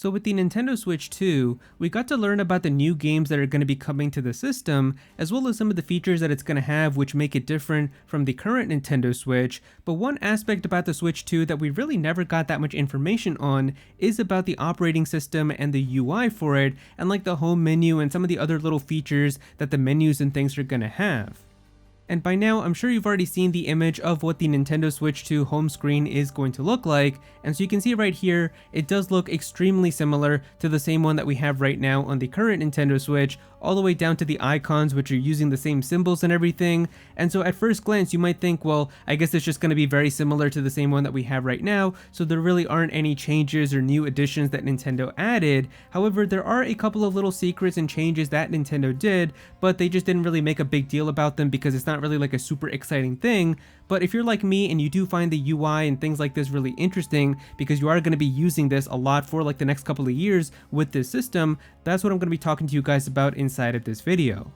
So with the Nintendo Switch 2, we got to learn about the new games that are going to be coming to the system, as well as some of the features that it's going to have which make it different from the current Nintendo Switch. But one aspect about the Switch 2 that we really never got that much information on is about the operating system and the UI for it, and like the home menu and some of the other little features that the menus and things are going to have. And by now, I'm sure you've already seen the image of what the Nintendo Switch 2 home screen is going to look like, and so you can see right here, it does look extremely similar to the same one that we have right now on the current Nintendo Switch, all the way down to the icons which are using the same symbols and everything. And so at first glance, you might think, well, I guess it's just going to be very similar to the same one that we have right now, so there really aren't any changes or new additions that Nintendo added. However, there are a couple of little secrets and changes that Nintendo did, but they just didn't really make a big deal about them because it's not really like a super exciting thing. But if you're like me and you do find the UI and things like this really interesting because you are going to be using this a lot for like the next couple of years with this system, that's what I'm going to be talking to you guys about inside of this video.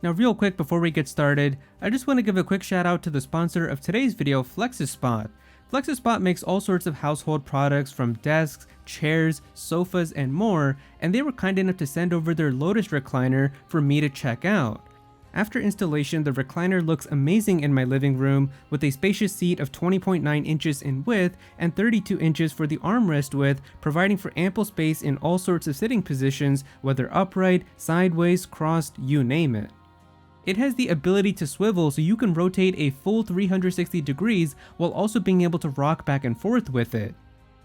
Now real quick before we get started, I just want to give a quick shout out to the sponsor of today's video, FlexiSpot. FlexiSpot makes all sorts of household products from desks, chairs, sofas, and more, and they were kind enough to send over their Lotus recliner for me to check out. After installation, the recliner looks amazing in my living room with a spacious seat of 20.9 inches in width and 32 inches for the armrest width, providing for ample space in all sorts of sitting positions, whether upright, sideways, crossed, you name it. It has the ability to swivel so you can rotate a full 360 degrees while also being able to rock back and forth with it.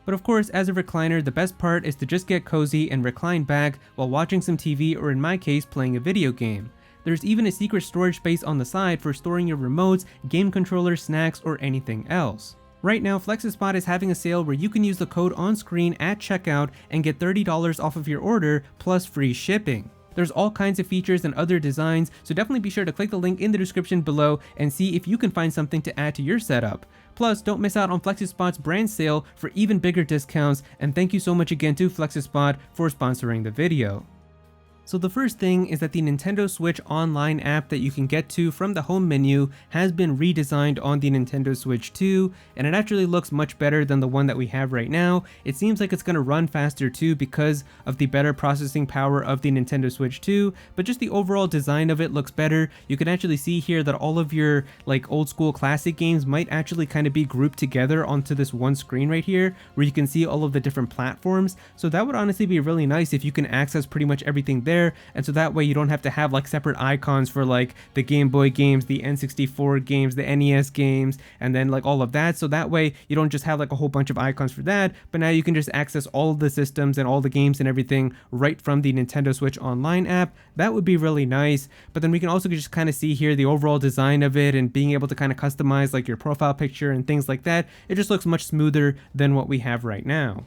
But of course, as a recliner, the best part is to just get cozy and recline back while watching some TV, or in my case, playing a video game. There's even a secret storage space on the side for storing your remotes, game controllers, snacks, or anything else. Right now, FlexiSpot is having a sale where you can use the code on screen at checkout and get $30 off of your order plus free shipping. There's all kinds of features and other designs, so definitely be sure to click the link in the description below and see if you can find something to add to your setup. Plus, don't miss out on FlexiSpot's brand sale for even bigger discounts, and thank you so much again to FlexiSpot for sponsoring the video. So the first thing is that the Nintendo Switch Online app that you can get to from the home menu has been redesigned on the Nintendo Switch 2, and it actually looks much better than the one that we have right now. It seems like it's going to run faster too because of the better processing power of the Nintendo Switch 2, but just the overall design of it looks better. You can actually see here that all of your like old school classic games might actually kind of be grouped together onto this one screen right here where you can see all of the different platforms. So that would honestly be really nice if you can access pretty much everything there. And so that way you don't have to have like separate icons for like the Game Boy games, the N64 games, the NES games, and then like all of that. So that way you don't just have like a whole bunch of icons for that, but now you can just access all of the systems and all the games and everything right from the Nintendo Switch Online app. That would be really nice. But then we can also just kind of see here the overall design of it and being able to kind of customize like your profile picture and things like that. It just looks much smoother than what we have right now.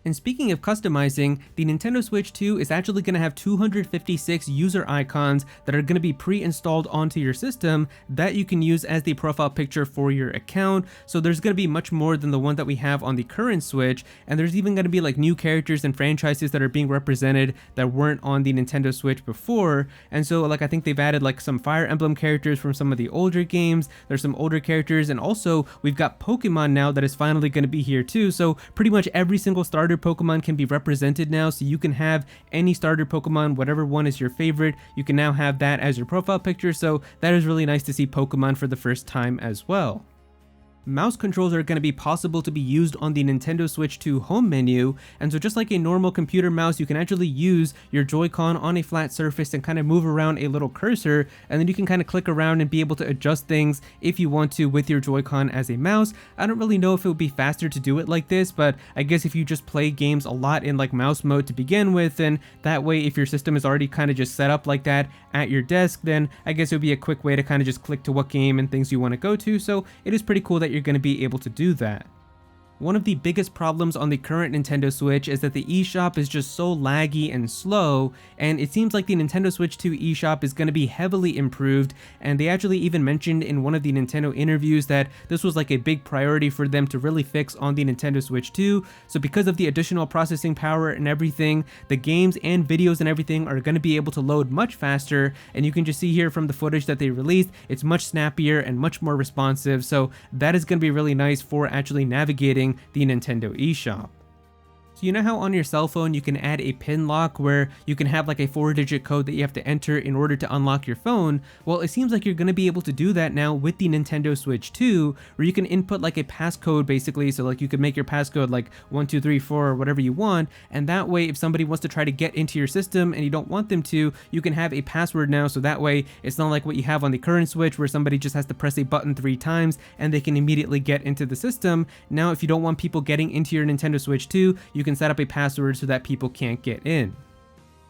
And speaking of customizing, the Nintendo Switch 2 is actually going to have 256 user icons that are going to be pre-installed onto your system that you can use as the profile picture for your account. So there's going to be much more than the one that we have on the current Switch, and there's even going to be like new characters and franchises that are being represented that weren't on the Nintendo Switch before. And so like I think they've added like some Fire Emblem characters from some of the older games. There's some older characters, and also we've got Pokemon now that is finally going to be here too. So pretty much every single starter Pokemon can be represented now, so you can have any starter Pokemon, whatever one is your favorite, you can now have that as your profile picture. So that is really nice to see Pokemon for the first time as well. Mouse controls are going to be possible to be used on the Nintendo Switch 2 home menu, and so just like a normal computer mouse, you can actually use your Joy-Con on a flat surface and kind of move around a little cursor, and then you can kind of click around and be able to adjust things if you want to with your Joy-Con as a mouse. I don't really know if it would be faster to do it like this, but I guess if you just play games a lot in like mouse mode to begin with, and that way if your system is already kind of just set up like that at your desk, then I guess it would be a quick way to kind of just click to what game and things you want to go to. So it is pretty cool that you're going to be able to do that. One of the biggest problems on the current Nintendo Switch is that the eShop is just so laggy and slow, and it seems like the Nintendo Switch 2 eShop is going to be heavily improved, and they actually even mentioned in one of the Nintendo interviews that this was like a big priority for them to really fix on the Nintendo Switch 2. So because of the additional processing power and everything, the games and videos and everything are going to be able to load much faster, and you can just see here from the footage that they released, it's much snappier and much more responsive. So that is going to be really nice for actually navigating the Nintendo eShop. So you know how on your cell phone you can add a pin lock where you can have like a 4-digit code that you have to enter in order to unlock your phone? Well, it seems like you're going to be able to do that now with the Nintendo Switch 2, where you can input like a passcode basically. So like you could make your passcode like 1234 or whatever you want, and that way if somebody wants to try to get into your system and you don't want them to, you can have a password now, so that way it's not like what you have on the current Switch where somebody just has to press a button 3 times and they can immediately get into the system. Now if you don't want people getting into your Nintendo Switch 2, you can set up a password so that people can't get in.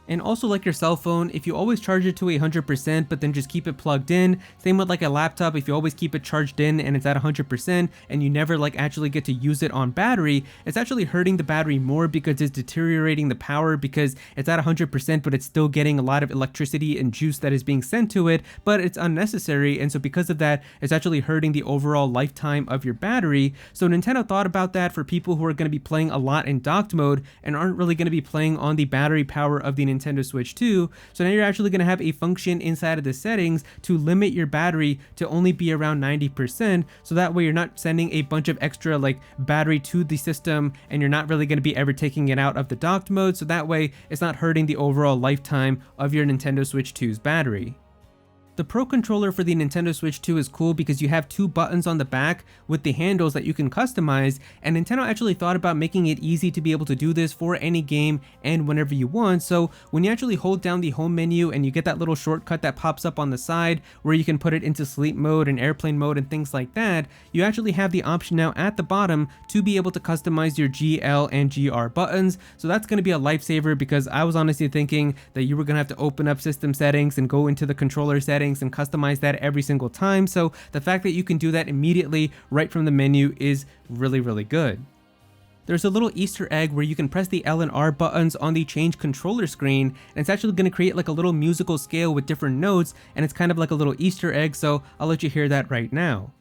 And also like your cell phone, if you always charge it to 100% but then just keep it plugged in, same with like a laptop, if you always keep it charged in and it's at 100% and you never like actually get to use it on battery, it's actually hurting the battery more because it's deteriorating the power because it's at 100% but it's still getting a lot of electricity and juice that is being sent to it, but it's unnecessary, and so because of that, it's actually hurting the overall lifetime of your battery. So Nintendo thought about that for people who are going to be playing a lot in docked mode and aren't really going to be playing on the battery power of the Nintendo Switch 2. So now you're actually going to have a function inside of the settings to limit your battery to only be around 90%, so that way you're not sending a bunch of extra like battery to the system and you're not really going to be ever taking it out of the docked mode, so that way it's not hurting the overall lifetime of your Nintendo Switch 2's battery. The Pro Controller for the Nintendo Switch 2 is cool because you have 2 buttons on the back with the handles that you can customize, and Nintendo actually thought about making it easy to be able to do this for any game and whenever you want. So when you actually hold down the home menu and you get that little shortcut that pops up on the side where you can put it into sleep mode and airplane mode and things like that, you actually have the option now at the bottom to be able to customize your GL and GR buttons. So that's going to be a lifesaver because I was honestly thinking that you were going to have to open up system settings and go into the controller settings and customize that every single time. So the fact that you can do that immediately right from the menu is really, really good. There's a little Easter egg where you can press the L and R buttons on the change controller screen, and it's actually going to create like a little musical scale with different notes, and it's kind of like a little Easter egg, so I'll let you hear that right now.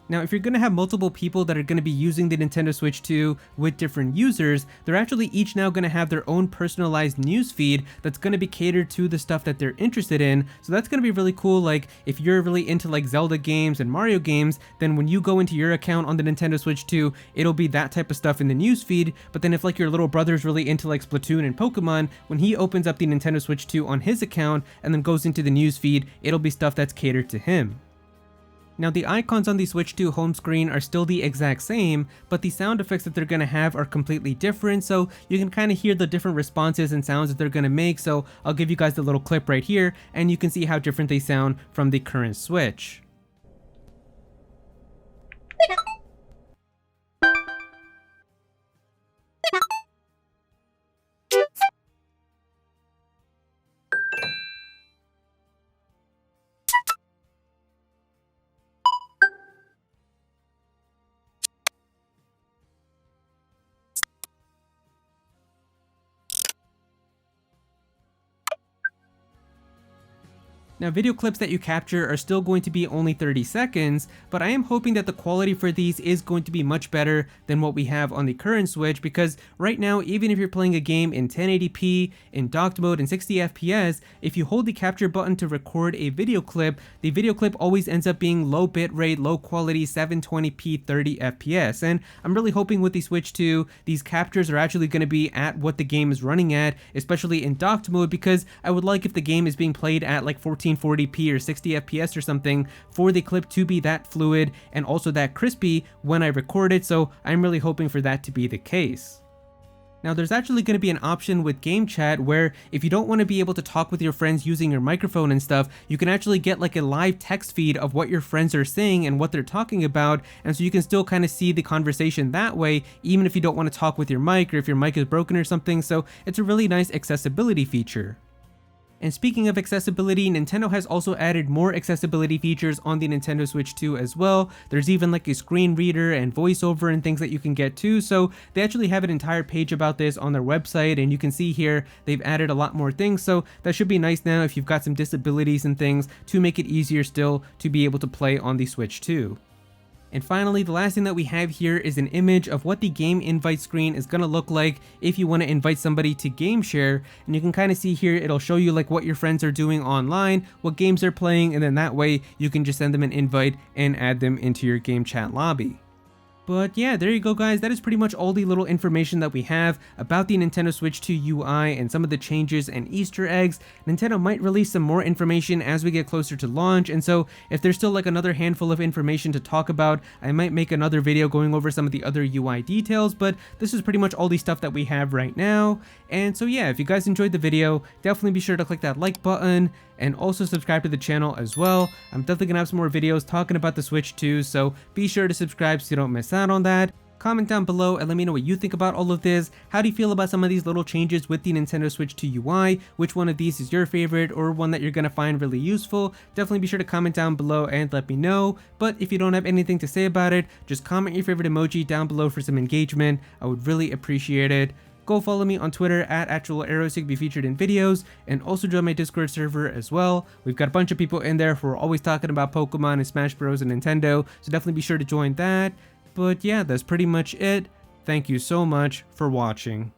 Now, if you're going to have multiple people that are going to be using the Nintendo Switch 2 with different users, they're actually each now going to have their own personalized news feed that's going to be catered to the stuff that they're interested in. So that's going to be really cool. Like if you're really into like Zelda games and Mario games, then when you go into your account on the Nintendo Switch 2, it'll be that type of stuff in the news feed. But then if like your little brother's really into like Splatoon and Pokemon, when he opens up the Nintendo Switch 2 on his account and then goes into the news feed, it'll be stuff that's catered to him. Now the icons on the Switch 2 home screen are still the exact same, but the sound effects that they're going to have are completely different, so you can kind of hear the different responses and sounds that they're going to make. So I'll give you guys the little clip right here, and you can see how different they sound from the current Switch. Now video clips that you capture are still going to be only 30 seconds, but I am hoping that the quality for these is going to be much better than what we have on the current Switch, because right now, even if you're playing a game in 1080p, in docked mode, and 60 FPS, if you hold the capture button to record a video clip, the video clip always ends up being low bitrate, low quality 720p 30 FPS, and I'm really hoping with the Switch 2, these captures are actually going to be at what the game is running at, especially in docked mode, because I would like if the game is being played at like 1440p or 60 FPS or something for the clip to be that fluid and also that crispy when I record it, so I'm really hoping for that to be the case. Now there's actually going to be an option with game chat where if you don't want to be able to talk with your friends using your microphone and stuff, you can actually get like a live text feed of what your friends are saying and what they're talking about, and so you can still kind of see the conversation that way even if you don't want to talk with your mic or if your mic is broken or something, so it's a really nice accessibility feature. And speaking of accessibility, Nintendo has also added more accessibility features on the Nintendo Switch 2 as well. There's even like a screen reader and voiceover and things that you can get too, so they actually have an entire page about this on their website, and you can see here they've added a lot more things, so that should be nice now if you've got some disabilities and things to make it easier still to be able to play on the Switch 2. And finally, the last thing that we have here is an image of what the game invite screen is going to look like if you want to invite somebody to game share. And you can kind of see here, it'll show you like what your friends are doing online, what games they're playing, and then that way you can just send them an invite and add them into your game chat lobby. But yeah, there you go guys, that is pretty much all the little information that we have about the Nintendo Switch 2 UI and some of the changes and Easter eggs. Nintendo might release some more information as we get closer to launch, and so if there's still like another handful of information to talk about, I might make another video going over some of the other UI details, but this is pretty much all the stuff that we have right now. And so yeah, if you guys enjoyed the video, definitely be sure to click that like button and also subscribe to the channel as well. I'm definitely gonna have some more videos talking about the Switch 2, so be sure to subscribe so you don't miss out on that. Comment down below and let me know what you think about all of this. How do you feel about some of these little changes with the Nintendo Switch 2 UI? Which one of these is your favorite or one that you're gonna find really useful? Definitely be sure to comment down below and let me know. But if you don't have anything to say about it, just comment your favorite emoji down below for some engagement. I would really appreciate it. Go follow me on Twitter at @Aero so you can be featured in videos, and also join my Discord server as well. We've got a bunch of people in there who are always talking about Pokemon and Smash Bros and Nintendo, so definitely be sure to join that. But yeah, that's pretty much it. Thank you so much for watching.